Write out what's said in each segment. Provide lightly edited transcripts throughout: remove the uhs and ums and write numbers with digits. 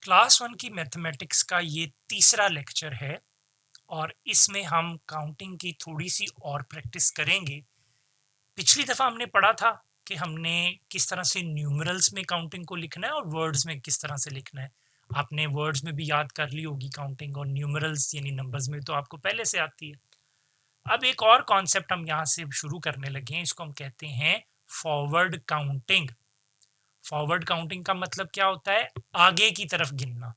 Class 1 की mathematics का ये तीसरा लेक्चर है और इसमें हम काउंटिंग की थोड़ी सी और प्रैक्टिस करेंगे। पिछली दफ़ा हमने पढ़ा था कि हमने किस तरह से न्यूमरल्स में काउंटिंग को लिखना है और वर्ड्स में किस तरह से लिखना है। आपने वर्ड्स में भी याद कर ली होगी काउंटिंग, और न्यूमरल्स यानी नंबर्स में तो आपको पहले से आती है। अब एक और कॉन्सेप्ट हम यहाँ से शुरू करने लगे हैं, इसको हम कहते हैं फॉरवर्ड काउंटिंग। फॉरवर्ड काउंटिंग का मतलब क्या होता है? आगे की तरफ गिनना।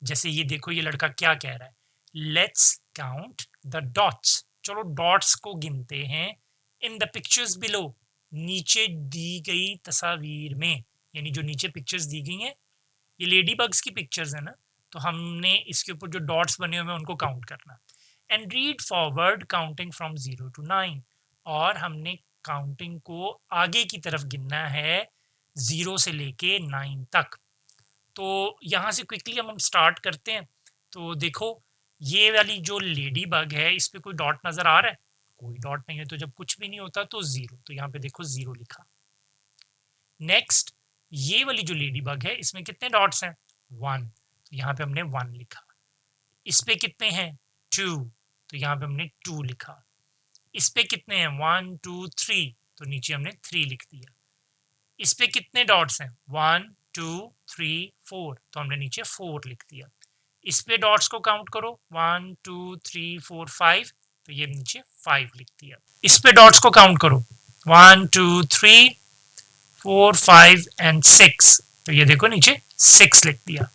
जैसे ये देखो, ये लड़का क्या कह रहा है, लेट्स काउंट द डॉट्स। चलो डॉट्स को गिनते हैं इन द पिक्चर्स बिलो, नीचे दी गई तस्वीर में। यानी जो नीचे पिक्चर्स दी गई हैं, ये लेडी बग्स की पिक्चर्स है ना, तो हमने इसके ऊपर जो डॉट्स बने हुए हैं उनको काउंट करना। And read forward counting from 0 to 9, और हमने काउंटिंग को आगे की तरफ गिनना है 0 से लेके 9 तक। तो यहाँ से क्विकली हम स्टार्ट करते हैं। तो देखो, ये वाली जो लेडी बग है, इस पे कोई डॉट नजर आ रहा है? कोई डॉट नहीं है, तो जब कुछ भी नहीं होता तो 0, तो यहाँ पे देखो 0 लिखा। नेक्स्ट, ये वाली जो लेडी बग है, इसमें कितने डॉट्स हैं? 1, तो यहाँ पे हमने 1 लिखा। इस पे कितने हैं? 2, तो यहाँ पे हमने 2 लिखा। इस पे कितने हैं? 1 2 3, तो नीचे हमने 3 लिख दिया। इस पे कितने डॉट्स हैं? 1 2 3 4, तो हमने नीचे 4 लिख दिया। इस पे डॉट्स को काउंट करो, 1 2 3 4 5, तो ये नीचे 5 लिख दिया। इस पे डॉट्स को काउंट करो, 1 2 3 4 5 एंड 6, तो ये देखो नीचे 6 लिख दिया।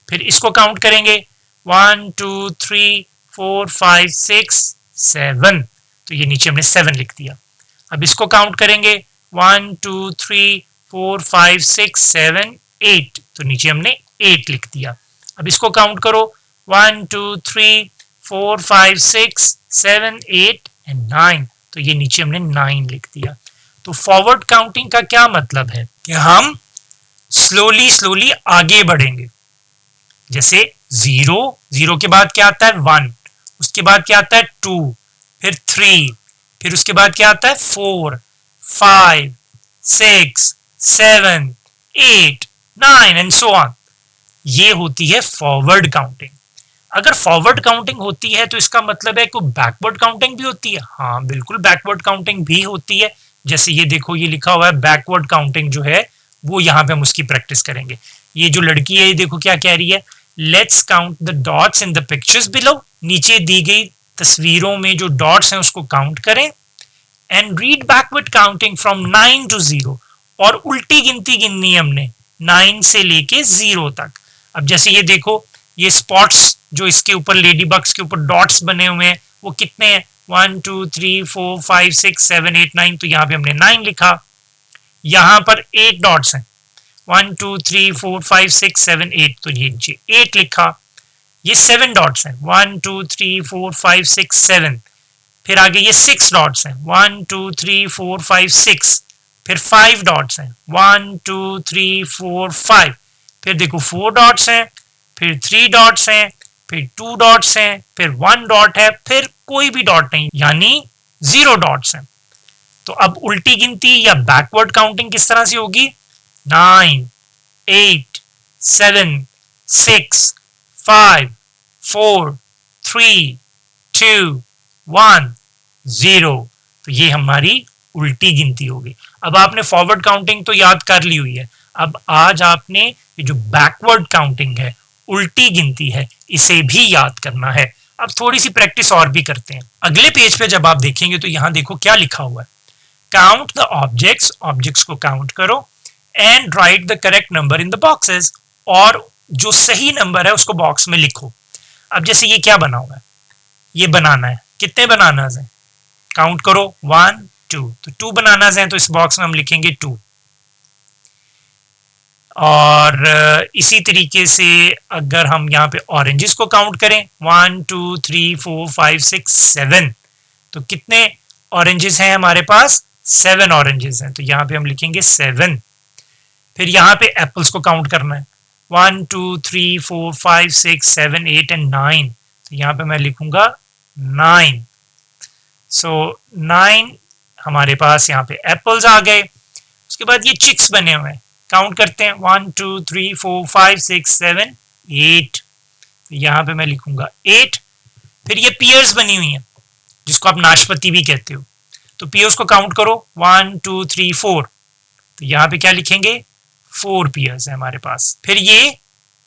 फिर इसको काउंट करेंगे, 1 2 3 4 5 6 7, तो ये नीचे हमने 7 लिख दिया। अब इसको काउंट करेंगे, 1 2 3 4 5 6 7 8, तो नीचे हमने 8 लिख दिया। अब इसको काउंट करो, 1 2 3 4 5 6 7 8 एंड 9, तो ये नीचे हमने 9 लिख दिया। तो फॉरवर्ड काउंटिंग का क्या मतलब है कि हम स्लोली स्लोली आगे बढ़ेंगे। जैसे 0 के बाद क्या आता है? 1, उसके बाद क्या आता है? 2, फिर 3, फिर उसके बाद क्या आता है? 4 5 6 7 8 9 एंड सो ऑन। ये होती है फॉरवर्ड काउंटिंग। अगर फॉरवर्ड काउंटिंग होती है तो इसका मतलब है कि बैकवर्ड काउंटिंग भी होती है। हाँ, बिल्कुल बैकवर्ड काउंटिंग भी होती है। जैसे ये देखो, ये लिखा हुआ है बैकवर्ड काउंटिंग जो है वो, यहाँ पे हम उसकी प्रैक्टिस करेंगे। ये जो लड़की है, ये देखो क्या कह रही है, let's count the dots in the pictures below. नीचे दी गई तस्वीरों में जो डॉट्स हैं उसको काउंट करें। And read backward counting from 9 to 0, और उल्टी गिनती गिननी है हमने 9 से लेके 0 तक। अब जैसे ये देखो, ये स्पॉट्स जो इसके ऊपर लेडी बग्स के ऊपर डॉट्स बने हुए हैं वो कितने हैं? 1 2 3 4 5 6 7 8 9, तो यहाँ पे हमने 9 लिखा। यहाँ पर 8 डॉट्स हैं, 1 2 3 4 5 6 7 8, तो ये नीचे 8 लिखा। ये 7 डॉट्स हैं, 1 2 3 4 5 6 7। फिर आगे ये 6 डॉट्स हैं, 1 2 3 4 5 6। फिर 5 डॉट्स हैं, 1 2 3 4 5। फिर देखो 4 डॉट्स हैं, फिर 3 डॉट्स हैं, फिर 2 डॉट्स हैं, फिर 1 डॉट है, फिर कोई भी डॉट नहीं, यानी 0 डॉट्स हैं। तो अब उल्टी गिनती या बैकवर्ड काउंटिंग किस तरह से होगी? 9 8 7 6 5 4 3 2 1 0, तो ये हमारी उल्टी गिनती होगी। अब आपने फॉरवर्ड काउंटिंग तो याद कर ली हुई है, अब आज आपने ये जो बैकवर्ड काउंटिंग है, उल्टी गिनती है, इसे भी याद करना है। अब थोड़ी सी प्रैक्टिस और भी करते हैं। अगले पेज पे जब आप देखेंगे तो यहाँ देखो क्या लिखा हुआ है, काउंट द ऑब्जेक्ट्स, ऑब्जेक्ट्स को काउंट करो, and right the correct number in the boxes, और जो सही नंबर है उसको बॉक्स में लिखो। अब जैसे ये क्या बना हुआ है, ये बनाना है, कितने बनाना है? काउंट करो, 1 2, तो 2 बनाना है, तो इस बॉक्स में हम लिखेंगे 2। और इसी तरीके से अगर हम यहाँ पे ऑरेंजेस को काउंट करें, 1 2 3 4 5 6 7, तो कितने ऑरेंजेस हैं हमारे पास? 7 ऑरेंजेस हैं, तो यहाँ पे हम लिखेंगे 7। फिर यहाँ पे एप्पल्स को काउंट करना है, 1 2 3 4 5 6 7 8 एंड 9, तो यहाँ पे मैं लिखूंगा 9। सो 9 हमारे पास यहाँ पे एप्पल्स आ गए। उसके बाद ये चिक्स बने हुए हैं, काउंट करते हैं 1 2 3 4 5 6 7 8। यहाँ पे मैं लिखूंगा 8। फिर ये पियर्स बनी हुई हैं जिसको आप नाशपाती भी कहते हो, तो पियर्स को काउंट करो 1 2 3 4। तो यहाँ पे क्या लिखेंगे 4 पियर्स है हमारे पास। फिर ये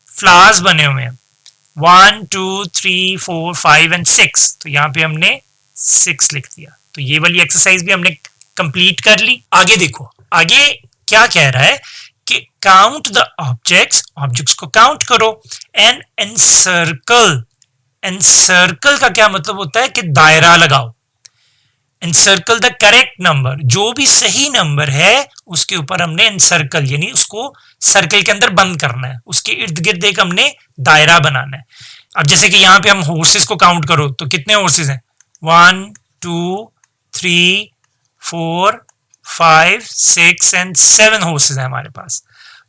फ्लावर्स बने हुए हैं 1 2 3 4 5 एंड 6, तो यहाँ पे हमने 6 लिख दिया। तो ये वाली एक्सरसाइज भी हमने कंप्लीट कर ली। आगे देखो, आगे क्या कह रहा है कि काउंट द ऑब्जेक्ट्स, ऑब्जेक्ट्स को काउंट करो एंड एनसर्कल। एनसर्कल का क्या मतलब होता है कि दायरा लगाओ। एनसर्कल द करेक्ट नंबर, जो भी सही नंबर है उसके ऊपर हमने एनसर्कल यानी उसको सर्कल के अंदर बंद करना है, उसके इर्द गिर्द एक हमने दायरा बनाना है। अब जैसे कि यहाँ पे हम हॉर्सेस को काउंट करो तो कितने हॉर्सेस हैं 1 2 3 4 5 6 एंड 7 हॉर्सेस हैं हमारे पास।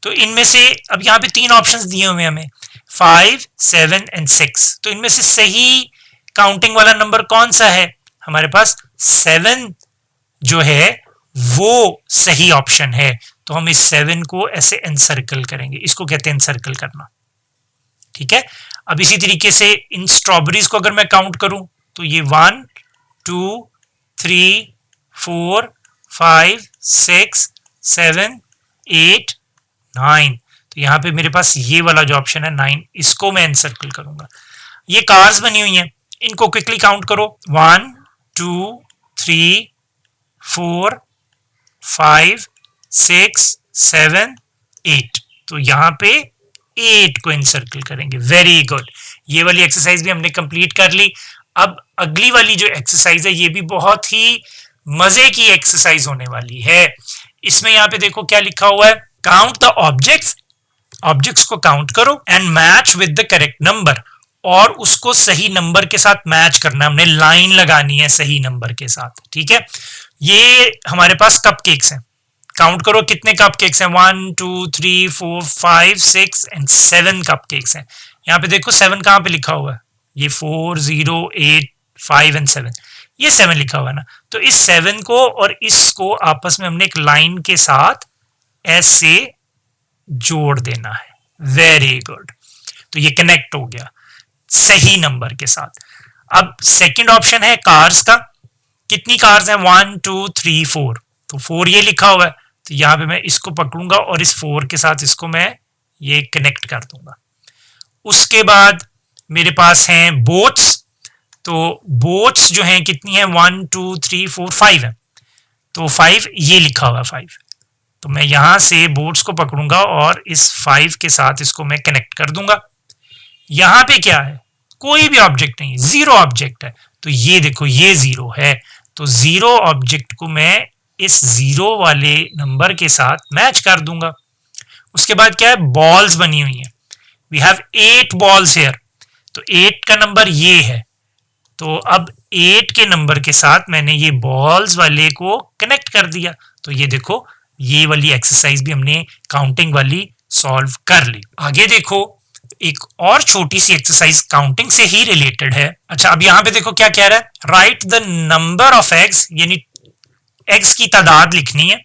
तो इनमें से अब यहाँ पे 3 ऑप्शंस दिए हुए हमें 5 7 एंड 6। तो इनमें से सही काउंटिंग वाला नंबर कौन सा है हमारे पास 7 जो है वो सही ऑप्शन है। तो हम इस 7 को ऐसे एनसर्कल करेंगे, इसको कहते हैं एनसर्कल करना। ठीक है। अब इसी तरीके से इन स्ट्रॉबेरीज को अगर मैं काउंट करूं तो ये 1 2 3 4 5 6 7 8 9। तो यहाँ पे मेरे पास ये वाला जो ऑप्शन है 9, इसको मैं एनसर्कल करूंगा। ये कार्स बनी हुई हैं, इनको क्विकली काउंट करो 1 2 3 4 5 6 7 8। तो यहाँ पे 8 को एनसर्कल करेंगे। वेरी गुड, ये वाली एक्सरसाइज भी हमने कंप्लीट कर ली। अब अगली वाली जो एक्सरसाइज है ये भी बहुत ही मजे की एक्सरसाइज होने वाली है। इसमें यहाँ पे देखो क्या लिखा हुआ है, काउंट द ऑब्जेक्ट्स, ऑब्जेक्ट्स को काउंट करो and match with the correct number, और उसको सही नंबर के साथ मैच करना, हमने लाइन लगानी है सही नंबर के साथ। ठीक है। ये हमारे पास कपकेक्स हैं, काउंट करो कितने कपकेक्स हैं 1 2 3 4 5 6 एंड 7 कपकेक्स हैं। यहाँ पे देखो 7 कहाँ पे लिखा हुआ है, ये 4 0 8 5 एंड 7, ये 7 लिखा हुआ है ना। तो इस 7 को और इसको आपस में हमने एक लाइन के साथ ऐसे जोड़ देना है। वेरी गुड, तो ये कनेक्ट हो गया सही नंबर के साथ। अब सेकंड ऑप्शन है कार्स का, कितनी कार्स हैं 1 2 3 4, तो 4 ये लिखा हुआ है, तो यहाँ पे मैं इसको पकड़ूंगा और इस 4 के साथ इसको मैं ये कनेक्ट कर दूंगा। उसके बाद मेरे पास हैं बोट्स, तो बोट्स जो हैं कितनी है 1 2 3 4 5 है, तो 5 ये लिखा हुआ है 5, तो मैं यहां से बोट्स को पकड़ूंगा और इस 5 के साथ इसको मैं कनेक्ट कर दूंगा। यहां पे क्या है, कोई भी ऑब्जेक्ट नहीं, जीरो ऑब्जेक्ट है, तो ये देखो ये जीरो है, तो जीरो ऑब्जेक्ट को मैं इस जीरो वाले नंबर के साथ मैच कर दूंगा। उसके बाद क्या है, बॉल्स बनी हुई है, वी हैव 8 बॉल्स हियर, तो 8 का नंबर ये है, तो अब 8 के नंबर के साथ मैंने ये बॉल्स वाले को कनेक्ट कर दिया। तो ये देखो ये वाली एक्सरसाइज भी हमने काउंटिंग वाली सॉल्व कर ली। आगे देखो एक और छोटी सी एक्सरसाइज काउंटिंग से ही रिलेटेड है। अच्छा, अब यहां पे देखो क्या कह रहा है, right the number of eggs, यानी एग्स की तादाद लिखनी है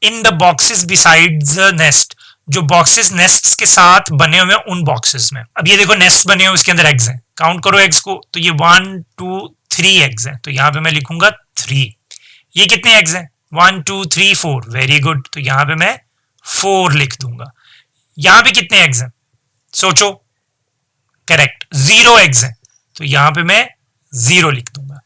in the boxes beside the nest, जो बॉक्सेस नेस्ट्स के साथ बने हुए हैं उन बॉक्सेस में। अब ये देखो नेस्ट बने हुए, उसके अंदर एग्स हैं, काउंट करो एग्स को, तो ये 1 2 3 एग्स हैं, तो यहां पे मैं लिखूंगा 3। ये कितने एग्स हैं 1 2 3 4, वेरी गुड, तो यहां पे मैं 4 लिख दूंगा। यहां पे कितने एग्स हैं सोचो, करेक्ट 0 एग्स हैं, तो यहां पे मैं 0 लिख दूंगा।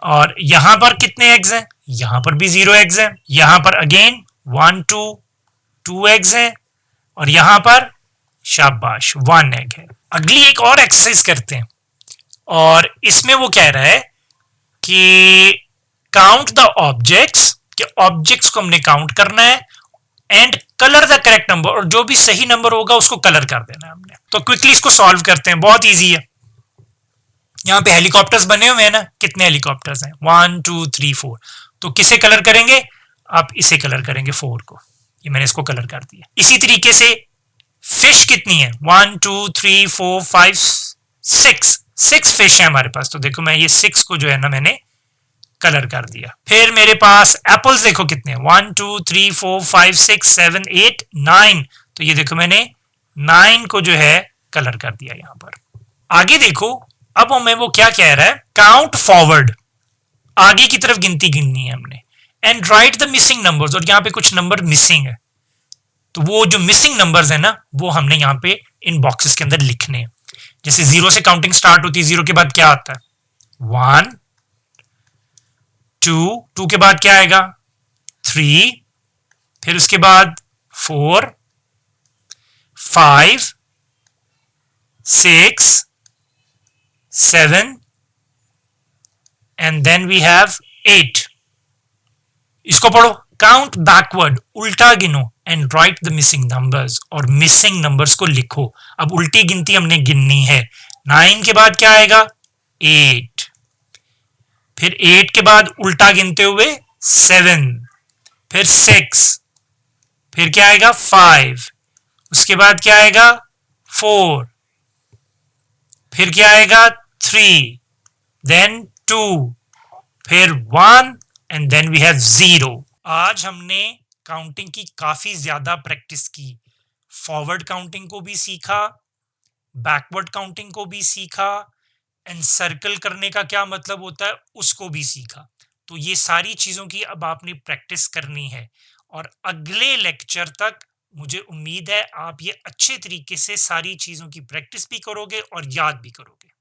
और यहां पर कितने एग्स हैं, यहां पर भी 0 एग्स हैं, यहां पर अगेन 1 2 एग्स हैं, और यहां पर शाबाश 1 एग है। अगली एक और एक्सरसाइज करते हैं, और इसमें वो कह रहा है कि काउंट द ऑब्जेक्ट्स, कि ऑब्जेक्ट्स को हमने काउंट करना है and colour the correct number, और जो भी सही नंबर होगा उसको कलर कर देना है हमने। तो क्विकली इसको सॉल्व करते हैं, बहुत इजी है। यहाँ पे हेलीकॉप्टर्स बने हुए हैं ना, कितने हेलीकॉप्टर्स हैं 1 2 3 4, तो किसे कलर करेंगे, आप इसे कलर करेंगे 4 को, ये मैंने इसको कलर कर दिया। इसी तरीके से फिश कितनी है 1 2 3 4 5 6 फिश है हमारे पास, तो देखो मैं ये 6 को जो है ना मैंने कलर कर दिया। फिर मेरे पास एप्पल्स देखो कितने, 1 2 3 4 5 6 7 8 9, तो ये देखो मैंने 9 को जो है कलर कर दिया यहां पर। आगे देखो, अब हमें वो क्या कह रहा है, काउंट फॉरवर्ड, आगे की तरफ गिनती गिननी है हमने, and right the missing numbers, और यहाँ पे कुछ नंबर मिसिंग है, तो वो जो मिसिंग नंबर्स है ना वो हमने यहाँ पे इन बॉक्सेस के अंदर लिखने हैं। जैसे 0 से काउंटिंग स्टार्ट होती है, 0 के बाद क्या आता है, 1 2, 2 के बाद क्या आएगा, 3, फिर उसके बाद 4 5 6 7 एंड देन वी हैव 8। इसको पढ़ो, काउंट बैकवर्ड, उल्टा गिनो, and right the missing numbers, और मिसिंग नंबर्स को लिखो। अब उल्टी गिनती हमने गिननी है, 9 के बाद क्या आएगा, 8, फिर 8 के बाद उल्टा गिनते हुए 7, फिर 6, फिर क्या आएगा 5, उसके बाद क्या आएगा 4, फिर क्या आएगा 3, देन 2, फिर 1 एंड देन वी हैव 0। आज हमने काउंटिंग की काफी ज्यादा प्रैक्टिस की, फॉरवर्ड काउंटिंग को भी सीखा, बैकवर्ड काउंटिंग को भी सीखा, एंड सर्कल करने का क्या मतलब होता है उसको भी सीखा। तो ये सारी चीजों की अब आपने प्रैक्टिस करनी है, और अगले लेक्चर तक मुझे उम्मीद है आप ये अच्छे तरीके से सारी चीजों की प्रैक्टिस भी करोगे और याद भी करोगे।